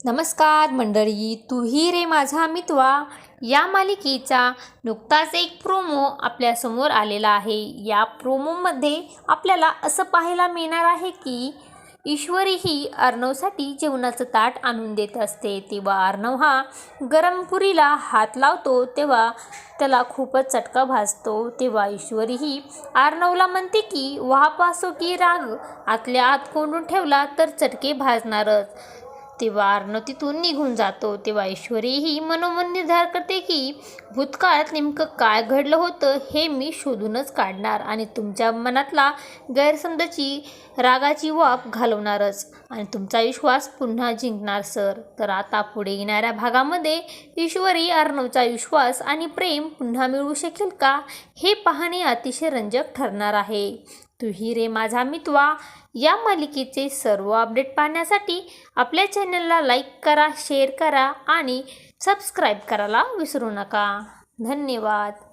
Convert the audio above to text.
नमस्कार मंडळी, तूही रे माझा मितवा या मालिकेचा नुकताच एक प्रोमो आपल्यासमोर आलेला आहे। या प्रोमोमध्ये आपल्याला असं पाहायला मिळणार आहे की ईश्वरी ही अर्णवसाठी जेवणाचं ताट आणून देत असते। तेव्हा अर्णव हा गरम पुरीला हात लावतो तेव्हा त्याला खूपच चटका भासतो। तेव्हा ईश्वरी ही अर्णवला म्हणते की वाप असो की राग, आतल्या आत कोंडून ठेवला तर चटके भाजणारच। तेव्हा अर्णव तिथून निघून जातो। तेव्हा ईश्वरी ही मनोमन निर्धार करते की भूतकाळात नेमकं काय घडलं होतं हे मी शोधूनच काढणार आणि तुमच्या मनातला गैरसमजाची रागाची वाफ घालवणारच आणि तुमचा विश्वास पुन्हा जिंकणार सर। तर आता पुढे येणाऱ्या भागामध्ये ईश्वरी अर्णवचा विश्वास आणि प्रेम पुन्हा मिळवू शकेल का, हे पाहणे अतिशय रंजक ठरणार आहे। तूही रे माझा मितवा या मालिकेचे सर्व अपडेट पाहण्यासाठी आपल्या चॅनलला लाईक करा, शेअर करा आणि सबस्क्राईब करायला विसरू नका। धन्यवाद।